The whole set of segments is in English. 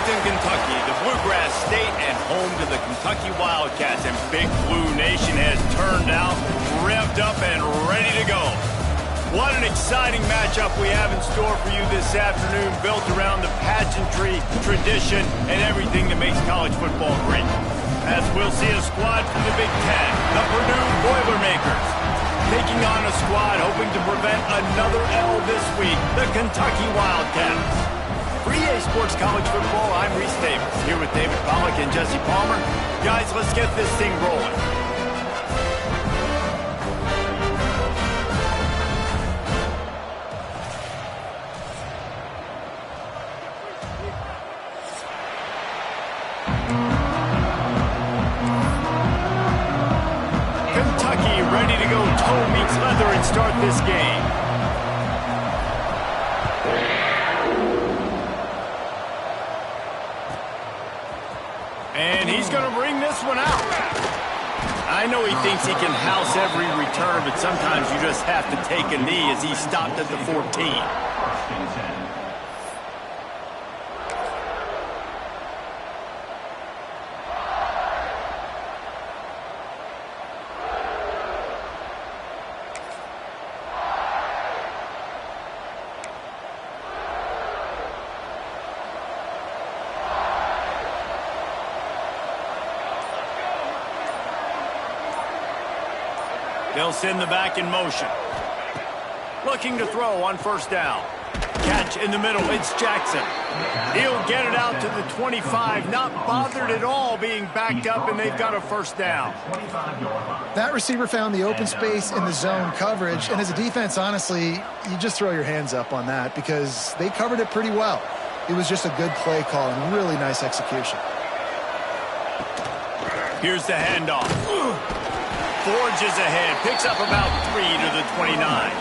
Lexington, Kentucky, the Bluegrass State and home to the Kentucky Wildcats. And Big Blue Nation has turned out, revved up, and ready to go. What an exciting matchup we have in store for you this afternoon, built around the pageantry, tradition, and everything that makes college football great. As we'll see a squad from the Big Ten, the Purdue Boilermakers, taking on a squad hoping to prevent another L this week, the Kentucky Wildcats. For EA Sports College Football, I'm Reese Davis, here with David Pollack and Jesse Palmer. Guys, let's get this thing rolling. Kentucky ready to go toe meets leather and start this game. And he's going to bring this one out. I know he thinks he can house every return, but sometimes you just have to take a knee as he stopped at the 14. They'll send the back in motion. Looking to throw on first down. Catch in the middle, it's Jackson. He'll get it out to the 25, not bothered at all being backed up, and they've got a first down. That receiver found the open space in the zone coverage, and as a defense, honestly, you just throw your hands up on that because they covered it pretty well. It was just a good play call and really nice execution. Here's the handoff. Forges ahead, picks up about 3 to the 29.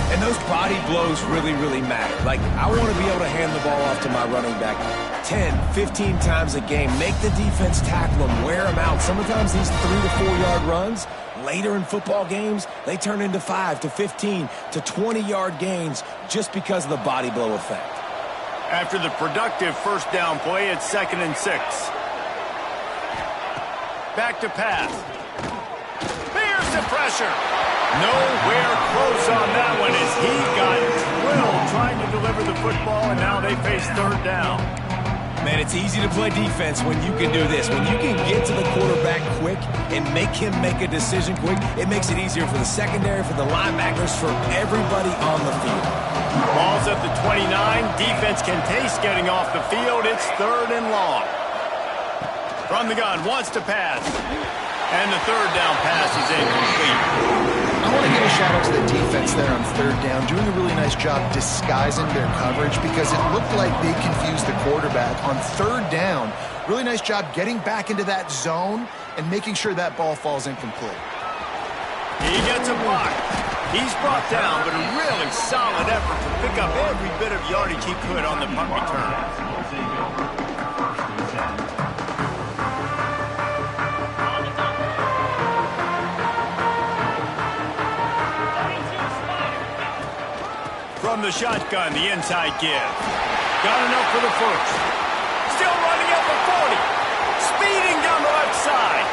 And those body blows really, really matter. Like, I want to be able to hand the ball off to my running back 10, 15 times a game. Make the defense tackle them, wear them out. Sometimes these 3 to 4 yard runs, later in football games, they turn into 5 to 15 to 20 yard gains just because of the body blow effect. After the productive first down play, it's 2nd and 6. Back to pass. Here's the pressure. Nowhere close on that one as he got drilled trying to deliver the football, and now they face third down. Man, it's easy to play defense when you can do this. When you can get to the quarterback quick and make him make a decision quick, it makes it easier for the secondary, for the linebackers, for everybody on the field. Ball's at the 29. Defense can taste getting off the field. It's 3rd and long. From the gun, wants to pass. And the third down pass is incomplete. I want to give a shout out to the defense there on 3rd down, doing a really nice job disguising their coverage because it looked like they confused the quarterback on 3rd down. Really nice job getting back into that zone and making sure that ball falls incomplete. He gets a block. He's brought down, but a really solid effort to pick up every bit of yardage he could on the punt return. From the shotgun, the inside give. Got enough for the first. Still running at the 40. Speeding down the left side.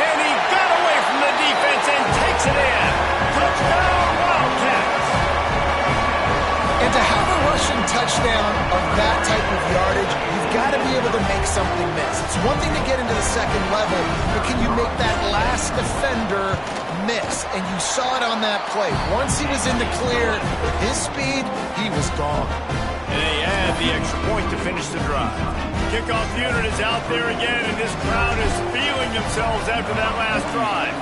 And he got away from the defense and takes it in. Touchdown, Wildcats. And to have a rushing touchdown of that type of yardage, you've got to be able to make something miss. It's one thing to get into the second level, but can you make that last defender miss? And you saw it on that play. Once he was in the clear, his speed, he was gone. And they add the extra point to finish the drive. Kickoff unit is out there again, and this crowd is feeling themselves after that last drive.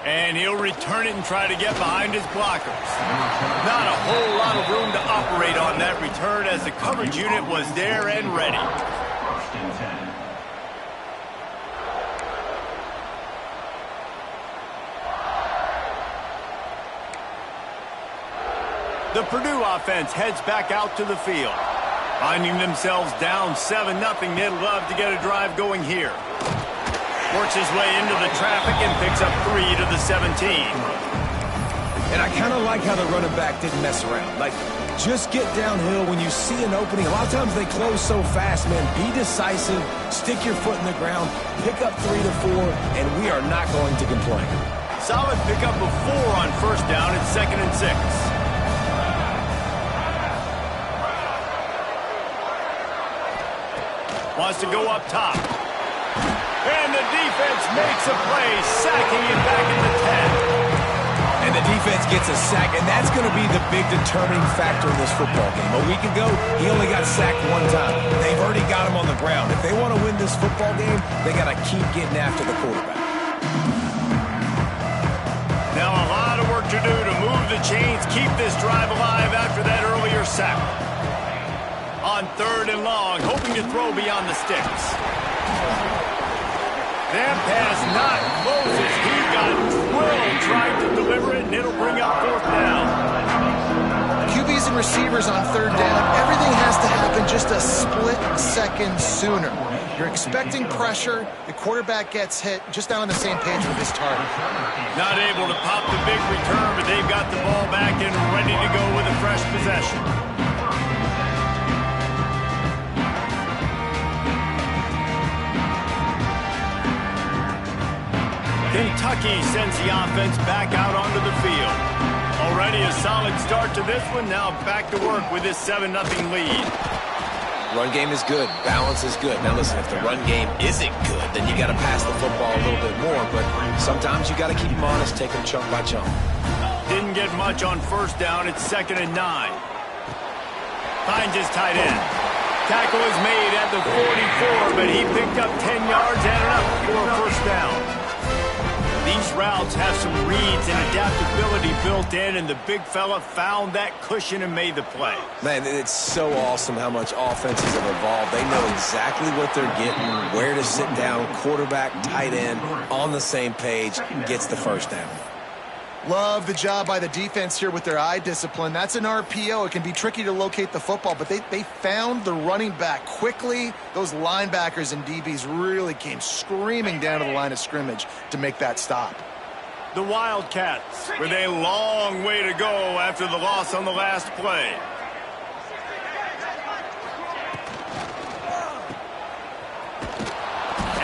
And he'll return it and try to get behind his blockers. Not a whole lot of room to operate on that return as the coverage unit was there and ready. The Purdue offense heads back out to the field. Finding themselves down 7-0, they'd love to get a drive going here. Works his way into the traffic and picks up 3 to the 17. And I kind of like how the running back didn't mess around. Like, just get downhill when you see an opening. A lot of times they close so fast, man. Be decisive, stick your foot in the ground, pick up 3 to 4, and we are not going to complain. Solid pickup of 4 on first down. It's 2nd and 6. Wants to go up top. And the defense makes a play, sacking it back at the 10. And the defense gets a sack, and that's going to be the big determining factor in this football game. A week ago, he only got sacked 1 time. They've already got him on the ground. If they want to win this football game, they got to keep getting after the quarterback. Now a lot of work to do to move the chains, keep this drive alive after that earlier sack. On 3rd and long, hoping to throw beyond the sticks. That pass not close as he got drilled trying to deliver it, and it'll bring up 4th down. QBs and receivers on 3rd down, everything has to happen just a split second sooner. You're expecting pressure, the quarterback gets hit, just not on the same page with his target. Not able to pop the big return, but they've got the ball back and ready to go with a fresh possession. Kentucky sends the offense back out onto the field. Already a solid start to this one. Now back to work with this 7-0 lead. Run game is good. Balance is good. Now listen, if the run game isn't good, then you got to pass the football a little bit more. But sometimes you got to keep them honest, take them chunk by chunk. Didn't get much on first down. It's 2nd and 9. Finds his tight end. Tackle is made at the 44, but he picked up 10 yards and enough for a first down. These routes have some reads and adaptability built in, and the big fella found that cushion and made the play. Man, it's so awesome how much offenses have evolved. They know exactly what they're getting, where to sit down, quarterback, tight end, on the same page, gets the first down. Love the job by the defense here with their eye discipline. That's an RPO. It can be tricky to locate the football, but they found the running back quickly. Those linebackers and DBs really came screaming down to the line of scrimmage to make that stop. The Wildcats with a long way to go after the loss on the last play.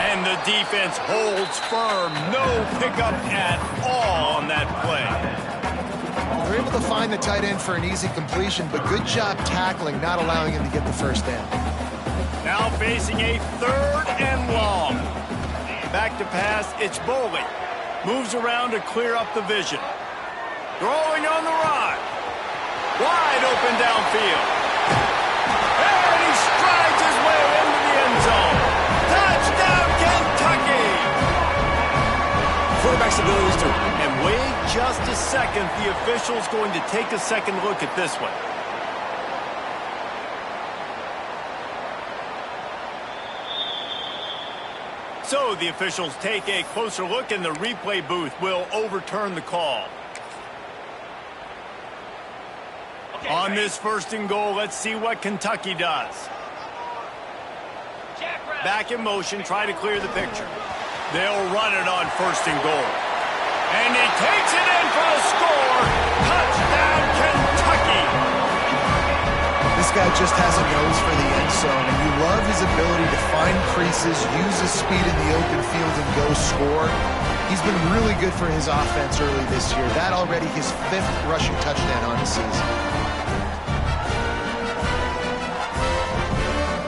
And the defense holds firm. No pickup at all on that play. They're able to find the tight end for an easy completion, but good job tackling, not allowing him to get the first down. Now facing a 3rd and long. Back to pass, it's Boley. Moves around to clear up the vision. Throwing on the run. Wide open downfield. And he strides his way into the end zone. Touchdown, Kentucky! Quarterback's abilities to... And wait just a second. The official's going to take a second look at this one. So the officials take a closer look, and the replay booth will overturn the call. On this 1st and goal, let's see what Kentucky does. Back in motion, try to clear the picture. They'll run it on 1st and goal. And he takes it in for a score. Touchdown, Kentucky! This guy just has a nose for the end zone, and you love his ability to find creases, use his speed in the open field, and go score. He's been really good for his offense early this year. That already his 5th rushing touchdown on the season.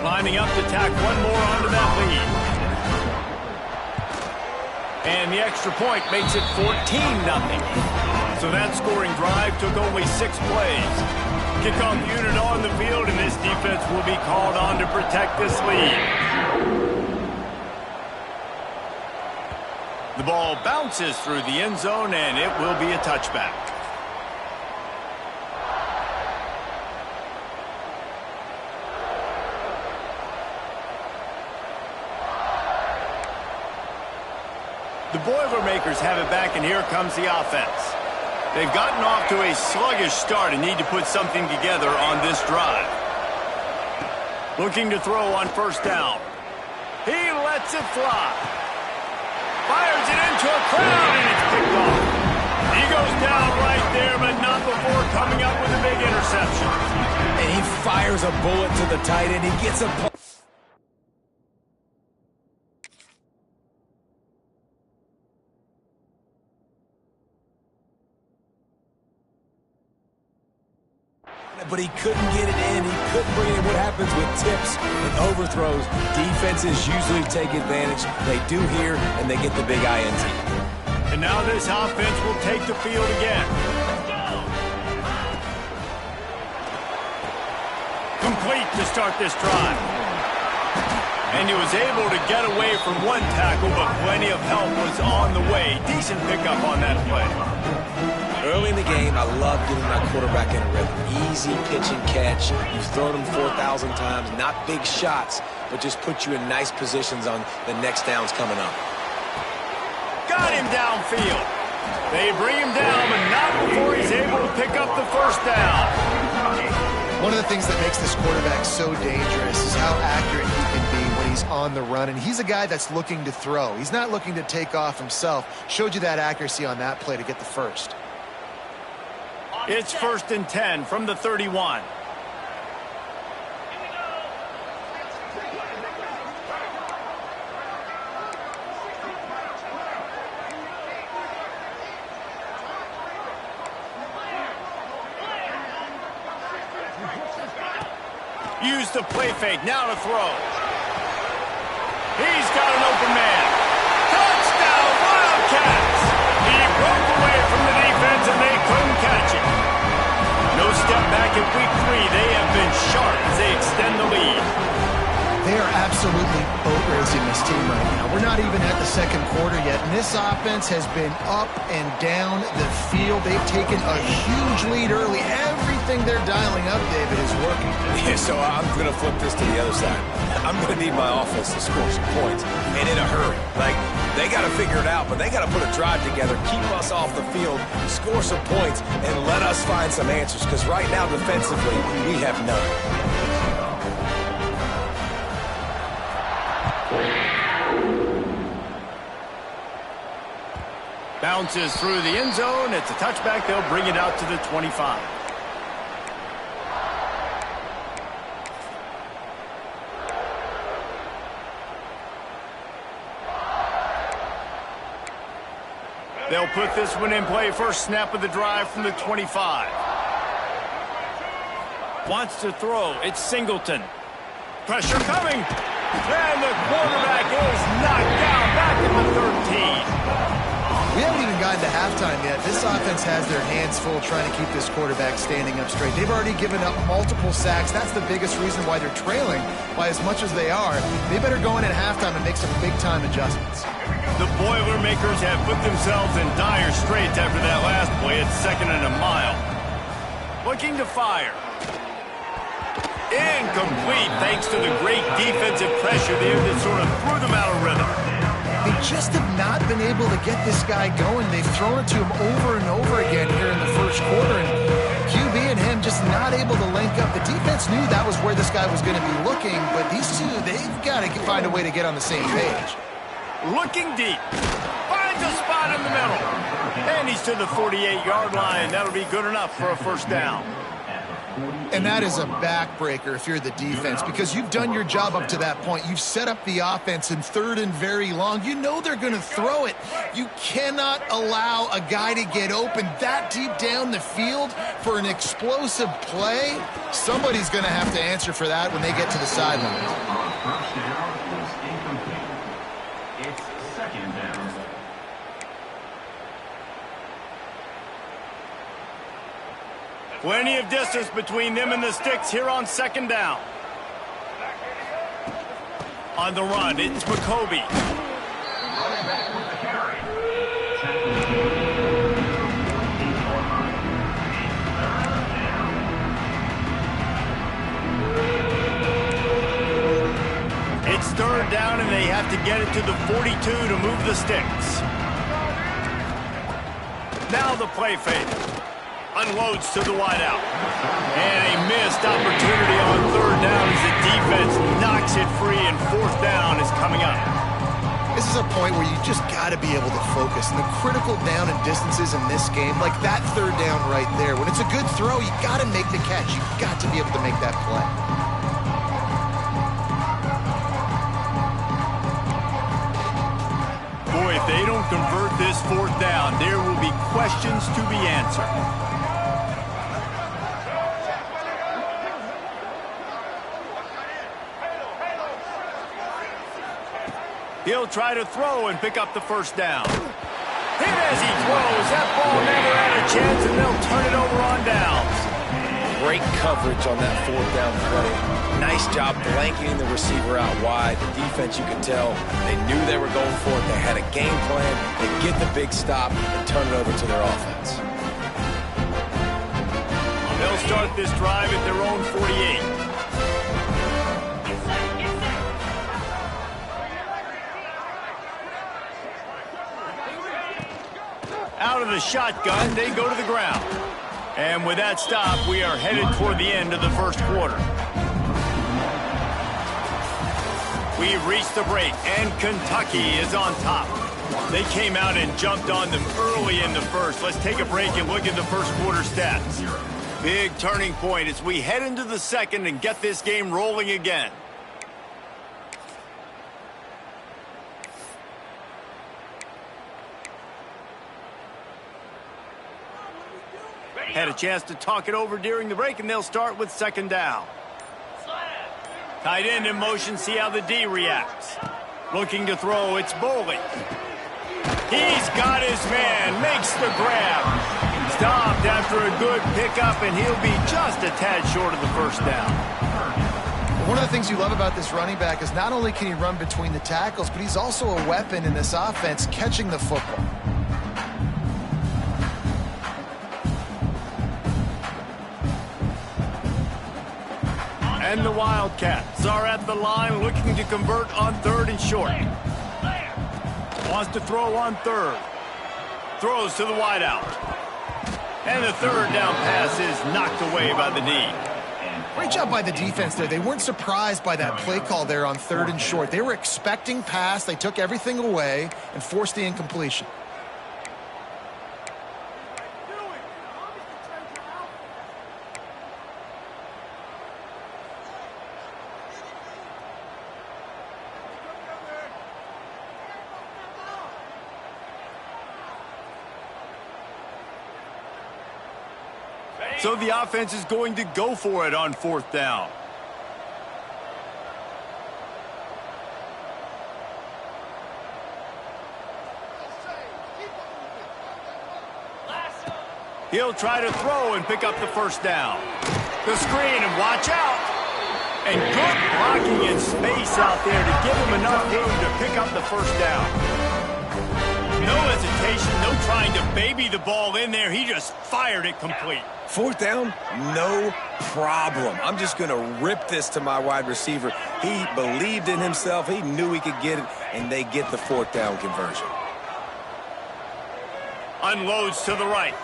Lining up to tack one more onto that lead. And the extra point makes it 14-0. So that scoring drive took only 6 plays. Kickoff unit on the field, and this defense will be called on to protect this lead. The ball bounces through the end zone, and it will be a touchback. The Boilermakers have it back, and here comes the offense. They've gotten off to a sluggish start and need to put something together on this drive. Looking to throw on 1st down. He lets it fly. Fires it into a crowd, and it's picked off. He goes down right there, but not before coming up with a big interception. And he fires a bullet to the tight end. He gets a... But he couldn't get it in. He couldn't bring it in. What happens with tips and overthrows? Defenses usually take advantage. They do here, and they get the big INT. And now this offense will take the field again. Complete to start this drive. And he was able to get away from one tackle, but plenty of help was on the way. Decent pickup on that play. Early in the game, I love getting my quarterback in a rhythm. Easy pitch and catch. You've thrown them 4,000 times. Not big shots, but just put you in nice positions on the next downs coming up. Got him downfield. They bring him down, but not before he's able to pick up the first down. One of the things that makes this quarterback so dangerous is how accurate he can be when he's on the run. And he's a guy that's looking to throw. He's not looking to take off himself. Showed you that accuracy on that play to get the first. It's 1st and 10 from the 31. Use the play fake, now to throw. He's got an open man. Touchdown, Wildcats! He broke away from the defense and they couldn't catch it. No step back in week 3. They have been sharp as they extend the lead. They are absolutely boat racing this team right now. We're not even at the second quarter yet, and this offense has been up and down the field. They've taken a huge lead early. Everything they're dialing up, David, is working. Yeah, so I'm going to flip this to the other side. I'm going to need my offense to score some points, and in a hurry. Like, they got to figure it out, but they got to put a drive together, keep us off the field, score some points, and let us find some answers, because right now, defensively, we have none. Bounces through the end zone. It's a touchback. They'll bring it out to the 25. They'll put this one in play. First snap of the drive from the 25. Wants to throw. It's Singleton. Pressure coming. And the quarterback is knocked down back in the 13. We haven't even gotten to halftime yet. This offense has their hands full trying to keep this quarterback standing up straight. They've already given up multiple sacks. That's the biggest reason why they're trailing by as much as they are. They better go in at halftime and make some big-time adjustments. The Boilermakers have put themselves in dire straits after that last play. It's 2nd and a mile. Looking to fire. Incomplete thanks to the great defensive pressure there that sort of threw them out of rhythm. They just have not been able to get this guy going. They've thrown it to him over and over again here in the first quarter, and QB and him just not able to link up. The defense knew that was where this guy was going to be looking, but these two, they've got to find a way to get on the same page. Looking deep. Finds a spot in the middle. And he's to the 48-yard line. That'll be good enough for a first down. And that is a backbreaker if you're the defense, because you've done your job up to that point. You've set up the offense in 3rd and very long. You know they're going to throw it. You cannot allow a guy to get open that deep down the field for an explosive play. Somebody's going to have to answer for that when they get to the sideline. First down is incomplete. It's 2nd down. Plenty of distance between them and the sticks here on 2nd down. On the run, it's McCoby. It's 3rd down, and they have to get it to the 42 to move the sticks. Now the play fake. Unloads to the wideout. And a missed opportunity on 3rd down as the defense knocks it free, and 4th down is coming up. This is a point where you just got to be able to focus. And the critical down and distances in this game, like that third down right there, when it's a good throw, you got to make the catch. You got to be able to make that play. Boy, if they don't convert this fourth down, there will be questions to be answered. He'll try to throw and pick up the first down. Hit as he throws. That ball never had a chance, and they'll turn it over on downs. Great coverage on that fourth down play. Nice job blanketing the receiver out wide. The defense, you could tell, they knew they were going for it. They had a game plan. They get the big stop and turn it over to their offense. They'll start this drive at their own 48. Out of the shotgun, they go to the ground. And with that stop, we are headed toward the end of the first quarter. We've reached the break, and Kentucky is on top. They came out and jumped on them early in the first. Let's take a break and look at the first quarter stats. Big turning point as we head into the second and get this game rolling again. Had a chance to talk it over during the break, and they'll start with second down. Tight end in motion, see how the D reacts. Looking to throw, it's Bowling. He's got his man, makes the grab. Stopped after a good pickup, and he'll be just a tad short of the first down. One of the things you love about this running back is not only can he run between the tackles, but he's also a weapon in this offense catching the football. And the Wildcats are at the line looking to convert on third and short. Wants to throw on third. Throws to the wideout. And the third down pass is knocked away by the D. Great job by the defense there. They weren't surprised by that play call there on third and short. They were expecting pass. They took everything away and forced the incompletion. So the offense is going to go for it on fourth down. He'll try to throw and pick up the first down. The screen, and watch out. And good blocking in space out there to give him enough room to pick up the first down. No hesitation, no trying to baby the ball in there. He just fired it complete. Fourth down, no problem. I'm just going to rip this to my wide receiver. He believed in himself. He knew he could get it, and they get the fourth down conversion. Unloads to the right.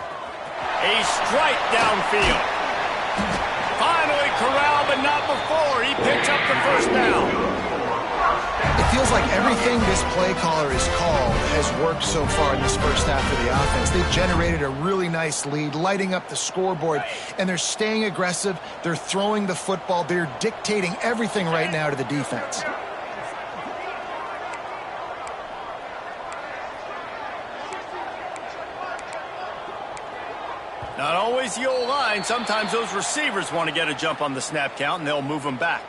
A strike downfield. Finally corralled, but not before. He picks up the first down. It feels like everything this play caller has called has worked so far in this first half of the offense. They've generated a really nice lead, lighting up the scoreboard, and they're staying aggressive. They're throwing the football. They're dictating everything right now to the defense. Not always the old line. Sometimes those receivers want to get a jump on the snap count, and they'll move them back.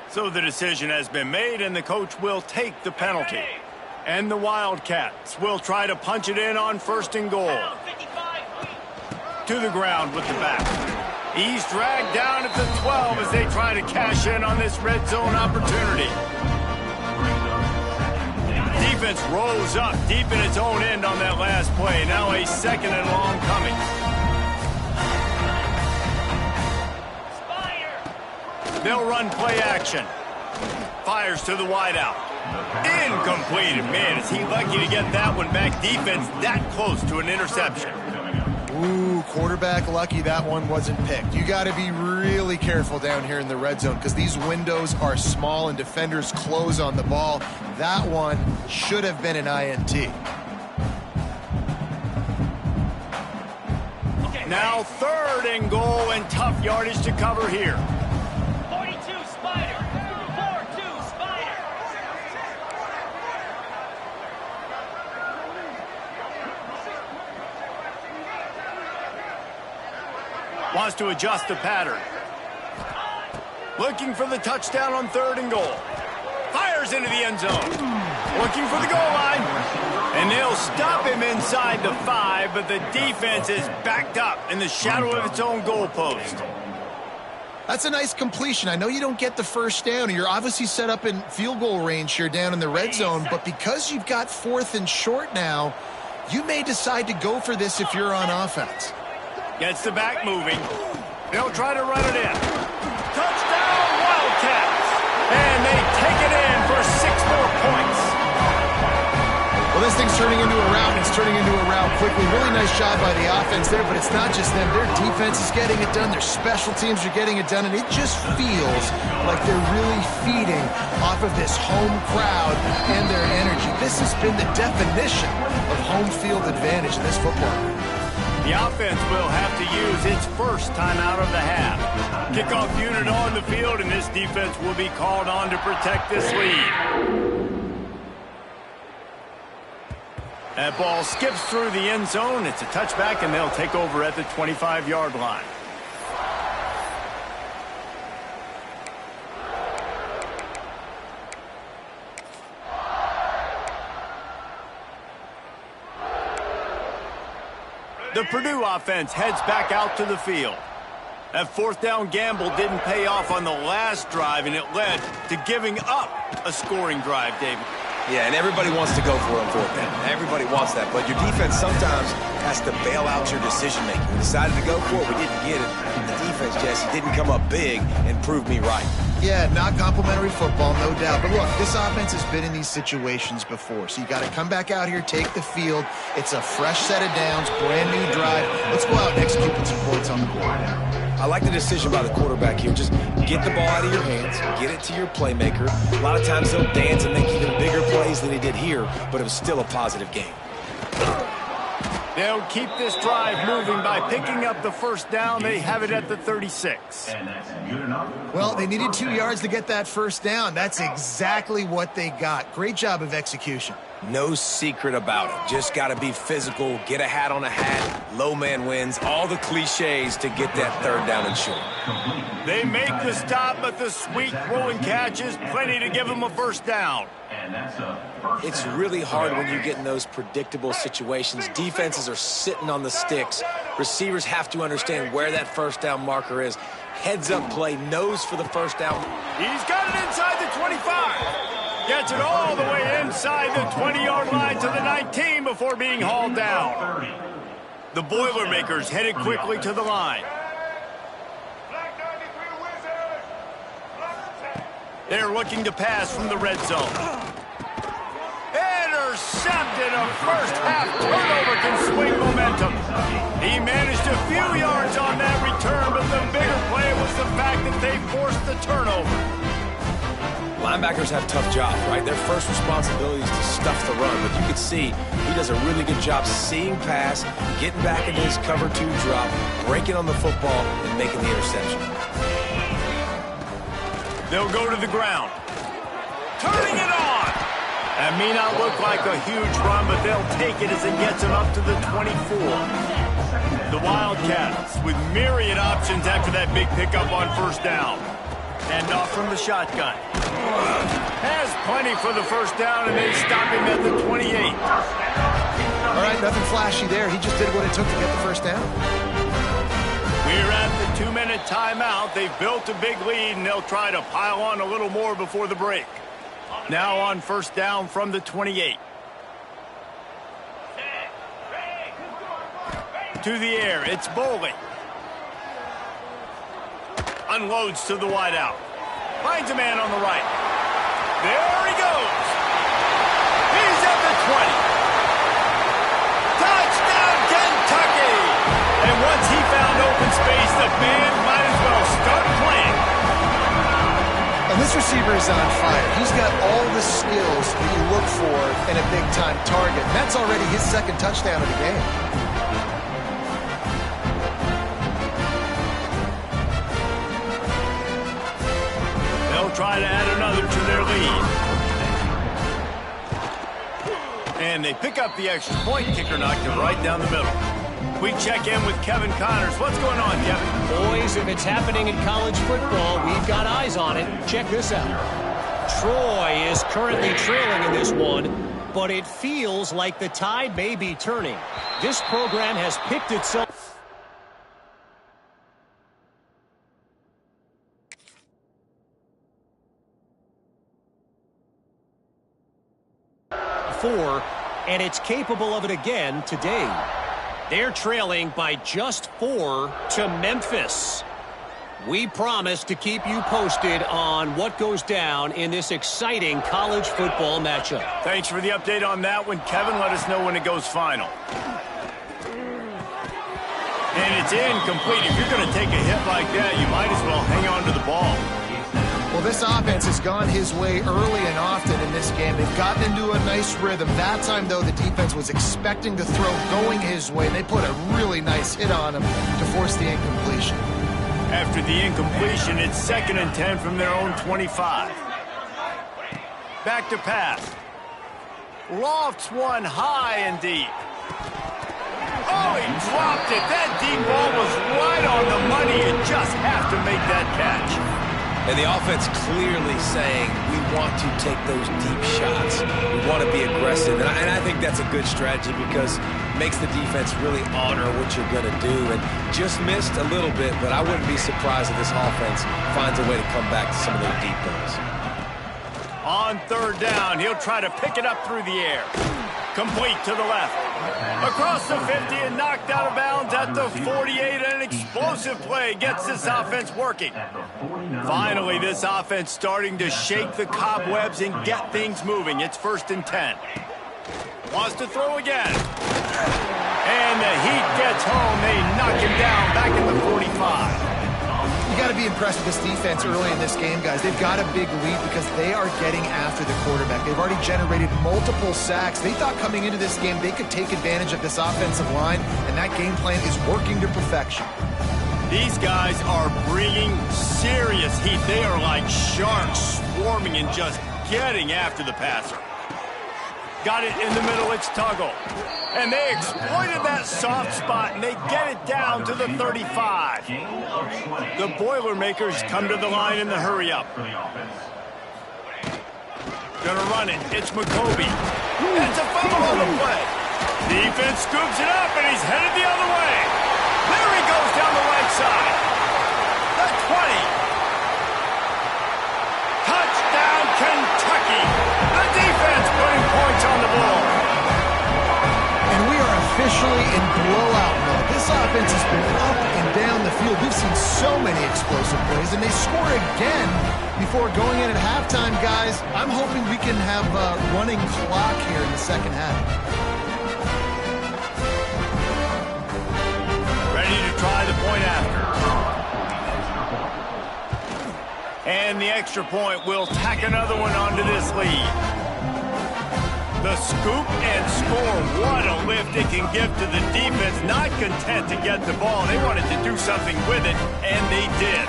So the decision has been made, and the coach will take the penalty. And the Wildcats will try to punch it in on first and goal. To the ground with the back. He's dragged down at the 12 as they try to cash in on this red zone opportunity. Defense rose up deep in its own end on that last play. Now a second and long coming. They'll run play action. Fires to the wideout. Incomplete. Man, is he lucky to get that one back. Defense that close to an interception. Ooh, quarterback lucky that one wasn't picked. You got to be really careful down here in the red zone because these windows are small and defenders close on the ball. That one should have been an INT. Now 3rd and goal and tough yardage to cover here. 42 Spider. 4-2 Spider. Wants to adjust the pattern. Looking for the touchdown on 3rd and goal. Fires into the end zone. Looking for the goal line. And they'll stop him inside the 5, but the defense is backed up in the shadow of its own goalpost. That's a nice completion. I know you don't get the first down. You're obviously set up in field goal range here down in the red zone, but because you've got 4th and short now, you may decide to go for this if you're on offense. Gets the back moving. They'll try to run it in. Touchdown, Wildcats! And they take it in for 6 more points. Well, this thing's turning into a rout, and it's turning into a rout quickly. Really nice job by the offense there, but it's not just them. Their defense is getting it done. Their special teams are getting it done, and it just feels like they're really feeding off of this home crowd and their energy. This has been the definition of home field advantage in this football game. The offense will have to use its first timeout of the half. Kickoff unit on the field, and this defense will be called on to protect this lead. That ball skips through the end zone. It's a touchback, and they'll take over at the 25-yard line. The Purdue offense heads back out to the field. That 4th down gamble didn't pay off on the last drive, and it led to giving up a scoring drive, David. Yeah, and everybody wants to go for it on 4th down. Everybody wants that, but your defense sometimes has to bail out your decision-making. We decided to go for it. We didn't get it. The defense, Jesse, didn't come up big and prove me right. Yeah, not complimentary football, no doubt. But look, this offense has been in these situations before. So you got to come back out here, take the field. It's a fresh set of downs, brand new drive. Let's go out and execute with some points on the board. I like the decision by the quarterback here. Just get the ball out of your hands, get it to your playmaker. A lot of times they'll dance and make even bigger plays than he did here, but it was still a positive game. They'll keep this drive moving by picking up the 1st down. They have it at the 36. And that's good enough. Well, they needed 2 yards to get that 1st down. That's exactly what they got. Great job of execution. No secret about it. Just got to be physical, get a hat on a hat, low man wins, all the cliches to get that 3rd down and short. They make the stop, but the sweet rolling catch is plenty to give them a 1st down. And that's a first It's down. really hard when you get in those predictable situations. Defenses are sitting on the sticks. Receivers have to understand where that 1st down marker is. Heads up play, nose for the 1st down. He's got it inside the 25. Gets it all the way inside the 20-yard line to the 19 before being hauled down. The Boilermakers headed quickly to the line. They're looking to pass from the red zone. Intercepted. A first-half turnover can swing momentum. He managed a few yards on that return, but the bigger play was the fact that they forced the turnover. Linebackers have tough jobs, right? Their first responsibility is to stuff the run, but you can see he does a really good job seeing pass, getting back into his cover 2 drop, breaking on the football, and making the interception. They'll go to the ground. Turning it on. That may not look like a huge run, but they'll take it as it gets them up to the 24. The Wildcats with myriad options after that big pickup on 1st down. And off from the shotgun. Has plenty for the 1st down, and they stop him at the 28. All right, nothing flashy there. He just did what it took to get the 1st down. We're at the 2-minute timeout. They've built a big lead, and they'll try to pile on a little more before the break. Now on 1st down from the 28. To the air, it's Bowling. Unloads to the wideout. Finds a man on the right. There he goes. He's at the 20. Touchdown, Kentucky! once he found open space, the band might as well start playing. And this receiver is on fire. He's got all the skills that you look for in a big-time target. And that's already his second touchdown of the game. They'll try to add another to their lead. And they pick up the extra point. Kicker knocked it right down the middle. We check in with Kevin Connors. What's going on, Kevin? Boys, if it's happening in college football, we've got eyes on it. Check this out. Troy is currently trailing in this one, but it feels like the tide may be turning. This program has picked itself. And it's capable of it again today. They're trailing by just 4 to Memphis. We promise to keep you posted on what goes down in this exciting college football matchup. Thanks for the update on that one, Kevin. Let us know when it goes final. And it's incomplete. If you're going to take a hit like that, you might as well hang on to the ball. Well, this offense has gone his way early and often in this game. They've gotten into a nice rhythm. That time, though, the defense was expecting the throw going his way, and they put a really nice hit on him to force the incompletion. After the incompletion, it's 2nd and 10 from their own 25. Back to pass. Lofts one high and deep. Oh, he dropped it. That deep ball was right on the money. You just have to make that catch. And the offense clearly saying, we want to take those deep shots. We want to be aggressive. And I think that's a good strategy because it makes the defense really honor what you're going to do. And just missed a little bit, but I wouldn't be surprised if this offense finds a way to come back to some of those deep balls. On 3rd down, he'll try to pick it up through the air. Complete to the left. Across the 50 and knocked out of bounds at the 48. An explosive play gets this offense working. Finally, this offense starting to shake the cobwebs and get things moving. It's 1st and 10. Wants to throw again. And the heat gets home. They knock him down back in the 45. You got to be impressed with this defense early in this game, guys. They've got a big lead because they are getting after the quarterback. They've already generated multiple sacks. They thought coming into this game they could take advantage of this offensive line, and that game plan is working to perfection. These guys are bringing serious heat. They are like sharks swarming and just getting after the passer. Got it in the middle, it's Tuggle. And they exploited that soft spot, and they get it down to the 35. The Boilermakers come to the line in the hurry-up. Gonna run it, it's McCoby. That's a fumble on the play. Defense scoops it up, and he's headed the other way. There he goes down the right side. The 20. Touchdown, Kentucky. The defense putting points on the board. And we are officially in blowout mode. This offense has been up and down the field. We've seen so many explosive plays, and they score again before going in at halftime, guys. I'm hoping we can have a running clock here in the second half. Ready to try the point after. And the extra point will tack another one onto this lead. The scoop and score. What a lift it can give to the defense. Not content to get the ball. They wanted to do something with it, and they did.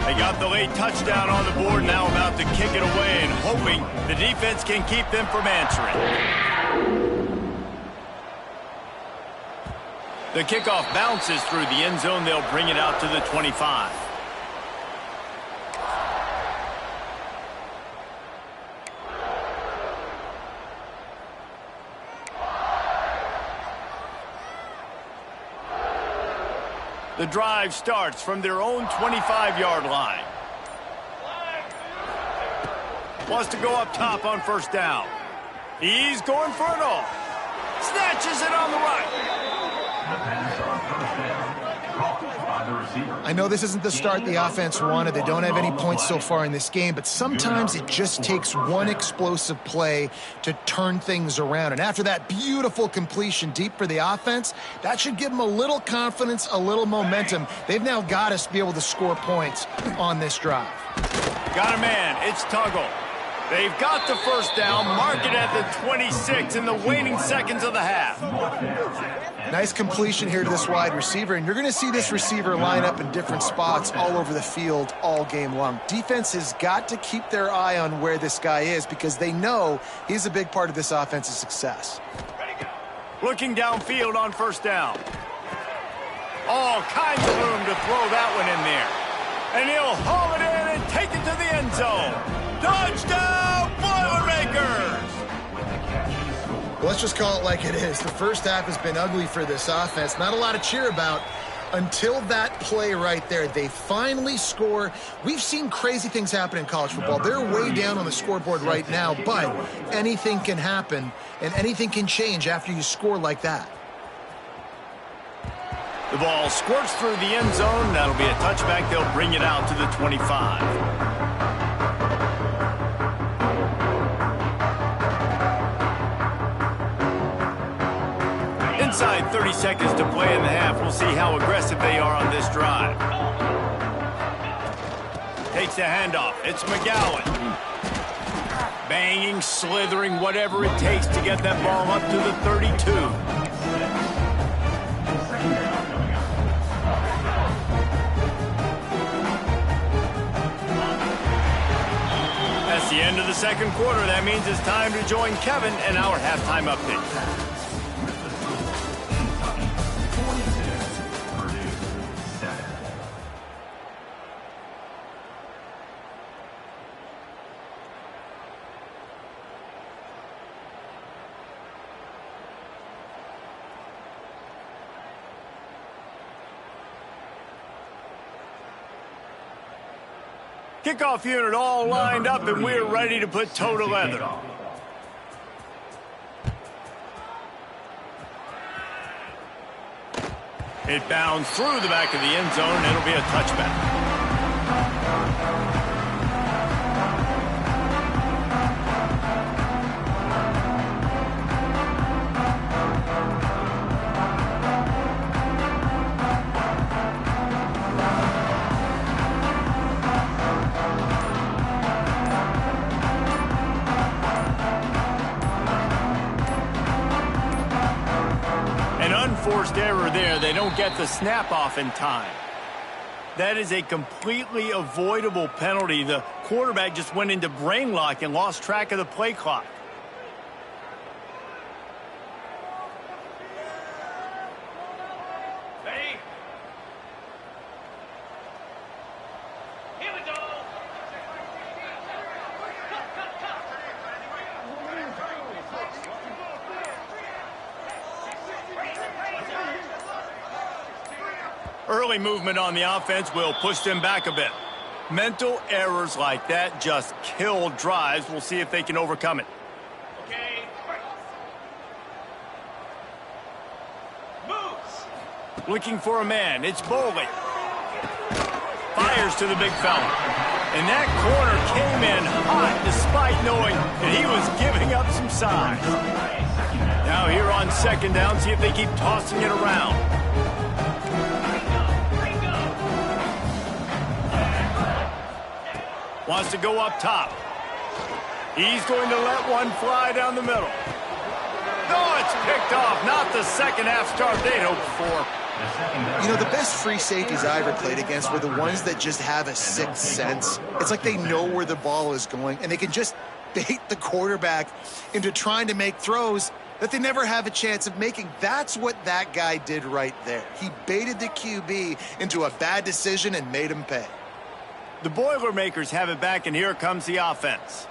They got the late touchdown on the board, now about to kick it away and hoping the defense can keep them from answering. The kickoff bounces through the end zone. They'll bring it out to the 25. The drive starts from their own 25-yard line. Wants to go up top on 1st down. He's going for it all. Snatches it on the right. The pass on 1st down, caught by the receiver. I know this isn't the start the offense wanted. They don't have any points so far in this game, but sometimes it just takes one explosive play to turn things around. And after that beautiful completion deep for the offense, that should give them a little confidence, a little momentum. They've now got us to be able to score points on this drive. Got a man. It's Tuggle. They've got the first down. Mark it at the 26 in the waning seconds of the half. Nice completion here to this wide receiver, and you're going to see this receiver line up in different spots all over the field all game long. Defense has got to keep their eye on where this guy is because they know he's a big part of this offense's success. Looking downfield on first down. All kinds of room to throw that one in there. And he'll haul it in and take it to the end zone. Touchdown, Boilermakers! Let's just call it like it is. The first half has been ugly for this offense. Not a lot to cheer about until that play right there. They finally score. We've seen crazy things happen in college football. They're way down on the scoreboard right now, but anything can happen, and anything can change after you score like that. The ball squirts through the end zone. That'll be a touchback. They'll bring it out to the 25. Inside 30 seconds to play in the half. We'll see how aggressive they are on this drive. Takes the handoff. It's McGowan. Banging, slithering, whatever it takes to get that ball up to the 32. That's the end of the second quarter. That means it's time to join Kevin and our halftime update. Kickoff unit all lined up, and we're ready to put toe to leather. It bounds through the back of the end zone, and it'll be a touchback. Forced error there. They don't get the snap off in time. That is a completely avoidable penalty. The quarterback just went into brain lock and lost track of the play clock. Ready? Here we go. Early movement on the offense will push them back a bit. Mental errors like that just kill drives. We'll see if they can overcome it. Okay. Moves. Looking for a man. It's Boley. Fires to the big fella. And that corner came in hot despite knowing that he was giving up some size. Now here on second down, see if they keep tossing it around. Wants to go up top. He's going to let one fly down the middle. No, it's picked off. Not the second half start they'd hoped for. You know, the best free safeties I ever played against were the ones that just have a sixth sense. It's like they know where the ball is going, and they can just bait the quarterback into trying to make throws that they never have a chance of making. That's what that guy did right there. He baited the QB into a bad decision and made him pay. The Boilermakers have it back, and here comes the offense.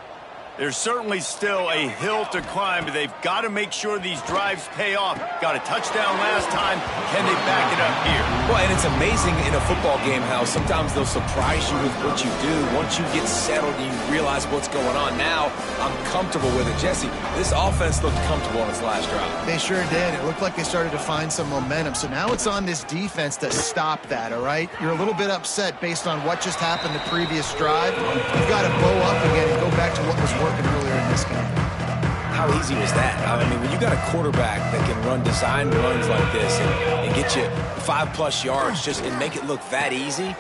There's certainly still a hill to climb, but they've got to make sure these drives pay off. Got a touchdown last time. Can they back it up here? Well, and it's amazing in a football game how sometimes they'll surprise you with what you do. Once you get settled and you realize what's going on, now I'm comfortable with it. Jesse, this offense looked comfortable on its last drive. They sure did. It looked like they started to find some momentum. So now it's on this defense to stop that, all right? You're a little bit upset based on what just happened the previous drive. You've got to bow up again and go back to what was working earlier in this game. How easy was that? I mean, when you got a quarterback that can run design runs like this and get you 5+ yards and make it look that easy.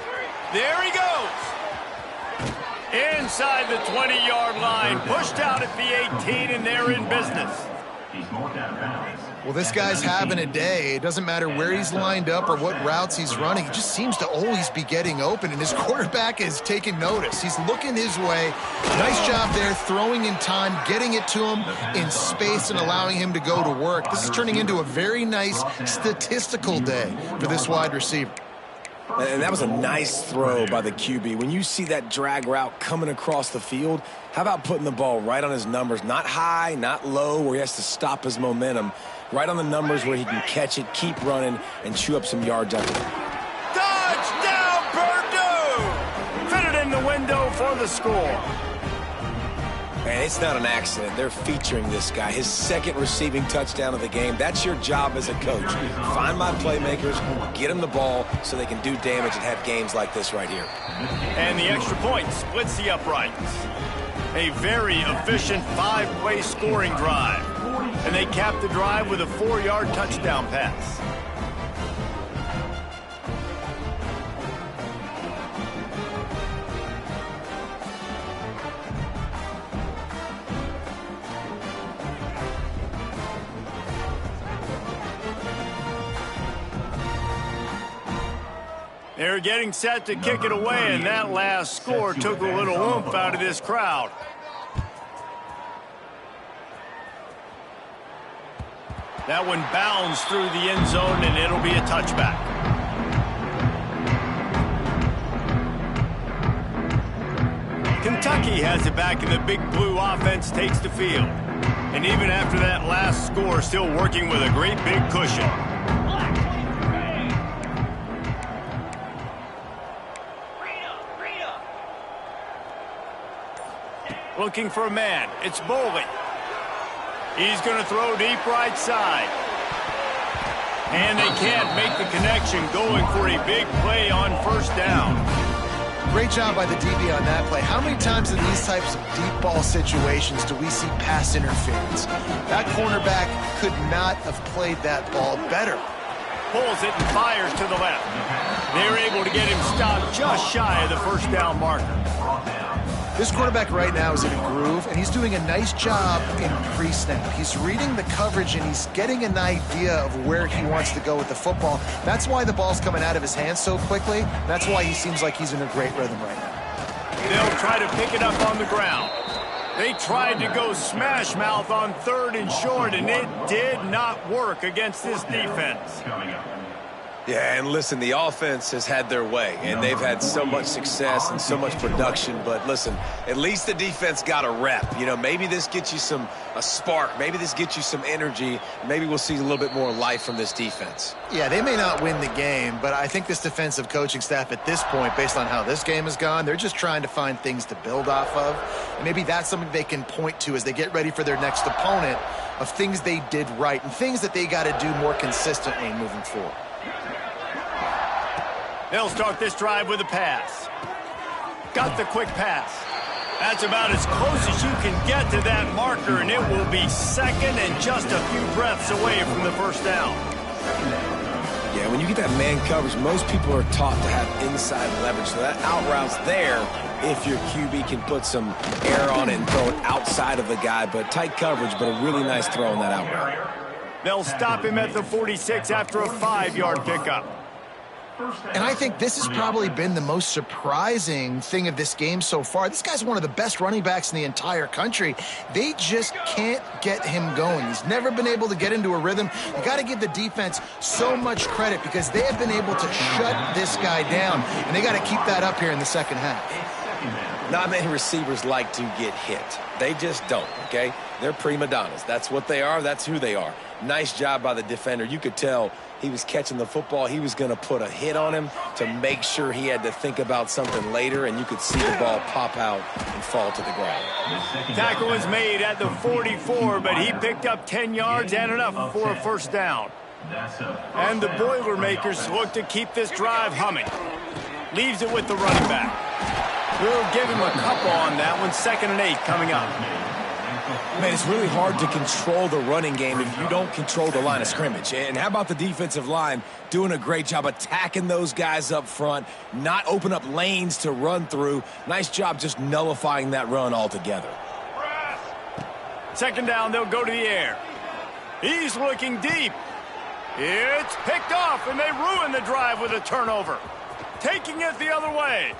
There he goes. Inside the 20-yard line, pushed out at the 18, and they're in business. He's marked out of bounds. Well, this guy's having a day. It doesn't matter where he's lined up or what routes he's running. He just seems to always be getting open, and his quarterback is taking notice. He's looking his way. Nice job there, throwing in time, getting it to him in space and allowing him to go to work. This is turning into a very nice statistical day for this wide receiver. And that was a nice throw by the QB. When you see that drag route coming across the field, how about putting the ball right on his numbers? Not high, not low, where he has to stop his momentum. Right on the numbers where he can catch it, keep running, and chew up some yards after that. Touchdown, Purdue! Fitted in the window for the score. And it's not an accident. They're featuring this guy. His second receiving touchdown of the game. That's your job as a coach. Find my playmakers, get them the ball so they can do damage and have games like this right here. And the extra point splits the uprights. A very efficient 5-play scoring drive. And they cap the drive with a 4-yard touchdown pass. They're getting set to kick it away, and that last score took a little oomph out of this crowd. That one bounds through the end zone, and it'll be a touchback. Kentucky has it back, and the Big Blue offense takes the field. And even after that last score, still working with a great big cushion. Looking for a man. It's Bowling. He's going to throw deep right side. And they can't make the connection, going for a big play on first down. Great job by the DB on that play. How many times in these types of deep ball situations do we see pass interference? That cornerback could not have played that ball better. Pulls it and fires to the left. They're able to get him stopped just shy of the first down marker. This quarterback right now is in a groove, and he's doing a nice job in pre-snap. He's reading the coverage, and he's getting an idea of where he wants to go with the football. That's why the ball's coming out of his hands so quickly. That's why he seems like he's in a great rhythm right now. They'll try to pick it up on the ground. They tried to go smash mouth on 3rd and short, and it did not work against this defense. Yeah, and listen, the offense has had their way, and they've had so much success and so much production. But listen, at least the defense got a rep. You know, maybe this gets you a spark. Maybe this gets you some energy. Maybe we'll see a little bit more life from this defense. Yeah, they may not win the game, but I think this defensive coaching staff at this point, based on how this game has gone, they're just trying to find things to build off of. And maybe that's something they can point to as they get ready for their next opponent, of things they did right and things that they got to do more consistently moving forward. They'll start this drive with a pass. Got the quick pass. That's about as close as you can get to that marker, and it will be second and just a few breaths away from the first down. Yeah, when you get that man coverage, most people are taught to have inside leverage. So that out route's there if your QB can put some air on it and throw it outside of the guy. But tight coverage, but a really nice throw on that out route. They'll stop him at the 46 after a 5-yard pickup. And I think this has probably been the most surprising thing of this game so far. This guy's one of the best running backs in the entire country. They just can't get him going. He's never been able to get into a rhythm. You got to give the defense so much credit because they have been able to shut this guy down, and they got to keep that up here in the second half. second down. Not many receivers like to get hit. They just don't, okay? They're prima donnas. That's what they are. That's who they are. Nice job by the defender. You could tell he was catching the football. He was going to put a hit on him to make sure he had to think about something later, and you could see the ball pop out and fall to the ground. Tackle was made at the 44, but he picked up 10 yards and enough for a first down. And the Boilermakers look to keep this drive humming. Leaves it with the running back. We'll give him a couple on that one. 2nd and 8 coming up. Man, it's really hard to control the running game if you don't control the line of scrimmage. And how about the defensive line doing a great job attacking those guys up front, not open up lanes to run through. Nice job just nullifying that run altogether. 2nd down, they'll go to the air. He's looking deep. It's picked off, and they ruin the drive with a turnover. Taking it the other way.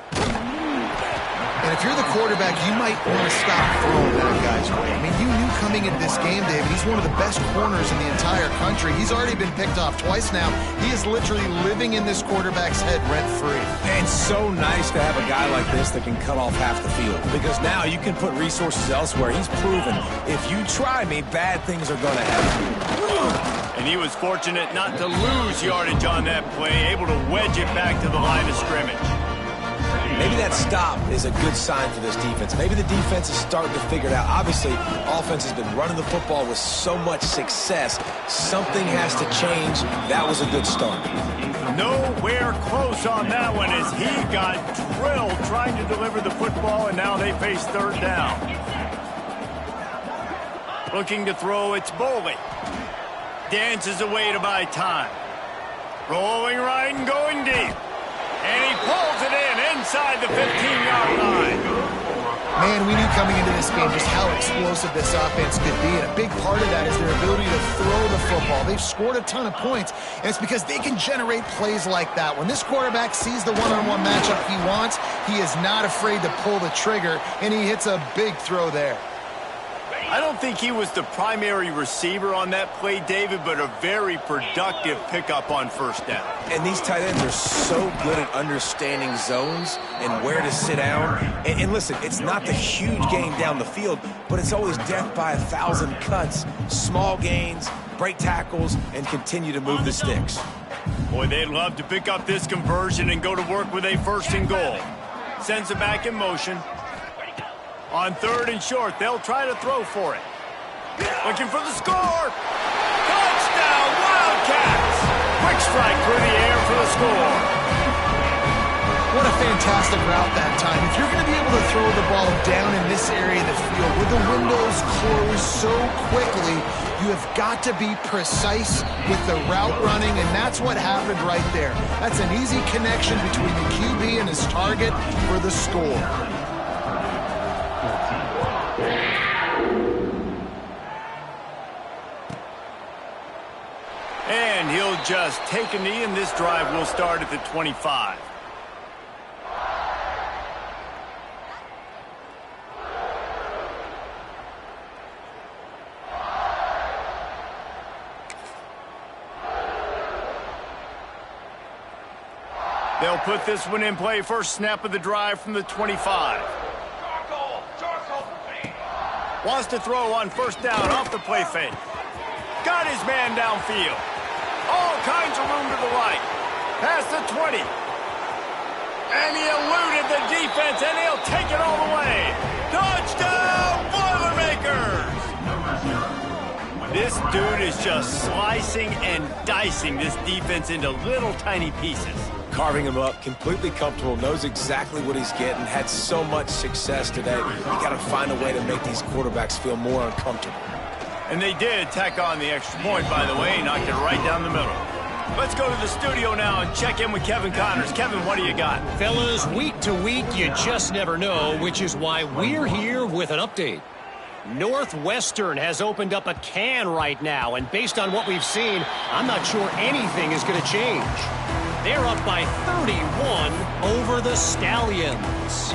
And if you're the quarterback, you might want to stop throwing that guy's way. I mean, you knew coming into this game, David, he's one of the best corners in the entire country. He's already been picked off twice now. He is literally living in this quarterback's head rent-free. And it's so nice to have a guy like this that can cut off half the field, because now you can put resources elsewhere. He's proven if you try me, bad things are going to happen. And he was fortunate not to lose yardage on that play, able to wedge it back to the line of scrimmage. Maybe that stop is a good sign for this defense. Maybe the defense is starting to figure it out. Obviously, offense has been running the football with so much success. Something has to change. That was a good start. Nowhere close on that one as he got drilled trying to deliver the football, and now they face 3rd down. Looking to throw, it's Boley. Dances away to buy time. Rolling right and going deep. And he pulls it in inside the 15-yard line. Man, we knew coming into this game just how explosive this offense could be, and a big part of that is their ability to throw the football. They've scored a ton of points, and it's because they can generate plays like that. When this quarterback sees the one-on-one matchup he wants, he is not afraid to pull the trigger, and he hits a big throw there. I don't think he was the primary receiver on that play, David, but a very productive pickup on 1st down. And these tight ends are so good at understanding zones and where to sit down. And listen, it's not the huge gain down the field, but it's always death by 1,000 cuts, small gains, break tackles, and continue to move the sticks. Boy, they'd love to pick up this conversion and go to work with a 1st and goal. Sends it back in motion. On 3rd and short, they'll try to throw for it. Looking for the score. Touchdown, Wildcats! Quick strike through the air for the score. What a fantastic route that time. If you're going to be able to throw the ball down in this area of the field where the windows close so quickly, you have got to be precise with the route running, and that's what happened right there. That's an easy connection between the QB and his target for the score. And he'll just take a knee, and this drive will start at the 25. They'll put this one in play. First snap of the drive from the 25. Wants to throw on 1st down off the play fake. Got his man downfield. All kinds of room to the right. Past the 20. And he eluded the defense, and he'll take it all the way. Touchdown, Boilermakers! This dude is just slicing and dicing this defense into little tiny pieces. Carving him up, completely comfortable, knows exactly what he's getting, had so much success today. You got to find a way to make these quarterbacks feel more uncomfortable. And they did tack on the extra point, by the way, knocked it right down the middle. Let's go to the studio now and check in with Kevin Connors. Kevin, what do you got? Fellas, week to week, you just never know, which is why we're here with an update. Northwestern has opened up a can right now, and based on what we've seen, I'm not sure anything is going to change. They're up by 31 over the Stallions.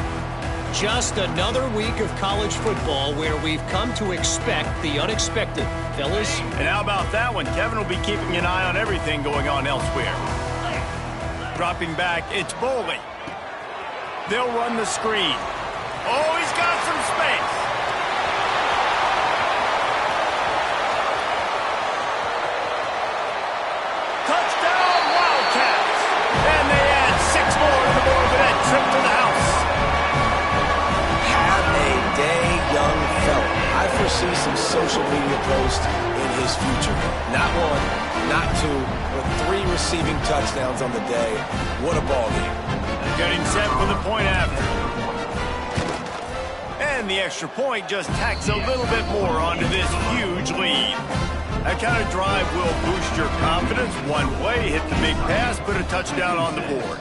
Just another week of college football where we've come to expect the unexpected, fellas. And how about that one? Kevin will be keeping an eye on everything going on elsewhere. Dropping back, it's Boley. They'll run the screen. Oh, he's got some space. Touchdown, Wildcats. And they add 6 more to the board with that trip to the house. Have a day, young fella. I foresee some social media posts in his future. Not 1, not 2, but 3 receiving touchdowns on the day. What a ball game. Getting set for the point after. And the extra point just tacks a little bit more onto this huge lead. That kind of drive will boost your confidence. One way, hit the big pass, put a touchdown on the board.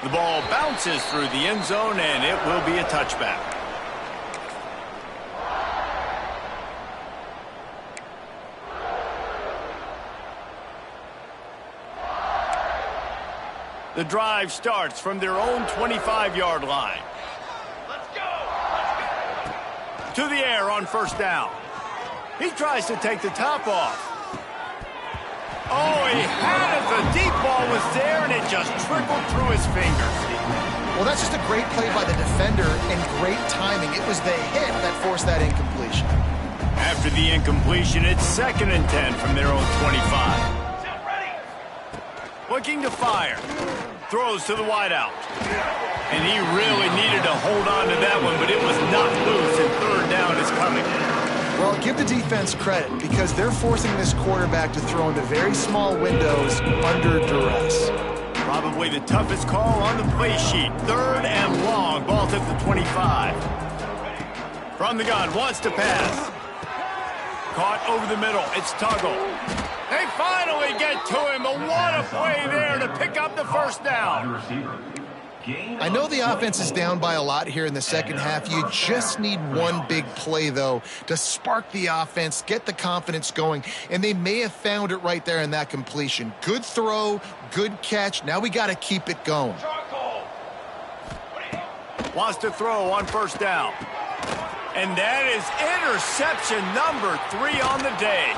The ball bounces through the end zone, and it will be a touchback. The drive starts from their own 25-yard line. Let's go! Let's go! To the air on first down. He tries to take the top off. Oh, he had it. The deep ball was there, and it just trickled through his fingers. Well, that's just a great play by the defender and great timing. It was the hit that forced that incompletion. After the incompletion, it's 2nd and 10 from their own 25. Looking to fire. Throws to the wideout. And he really needed to hold on to that one, but it was knocked loose, and 3rd down is coming. Well, give the defense credit because they're forcing this quarterback to throw into very small windows under duress. Probably the toughest call on the play sheet. 3rd and long. Ball's at the 25. From the gun, wants to pass. Caught over the middle. It's Tuggle. They finally get to him, but what a play there to pick up the first down. I know the offense is down by a lot here in the second half. You just need one big play, though, to spark the offense, get the confidence going, and they may have found it right there in that completion. Good throw, good catch. Now we got to keep it going. Wants to throw on first down. And that is interception number 3 on the day.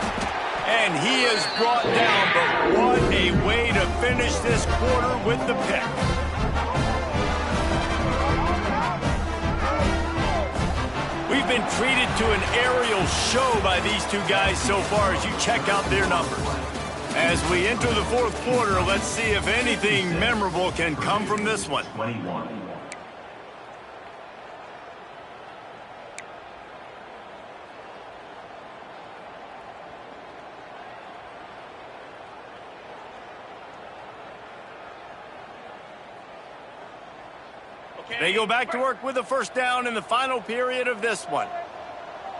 And he is brought down, but what a way to finish this quarter with the pick. We've been treated to an aerial show by these two guys so far as you check out their numbers. As we enter the 4th quarter, let's see if anything memorable can come from this one. 21. They go back to work with a first down in the final period of this one.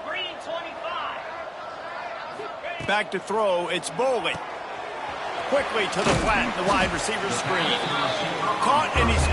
Green 25. Back to throw, it's Bowling. Quickly to the flat, the wide receiver screen. Caught, and he's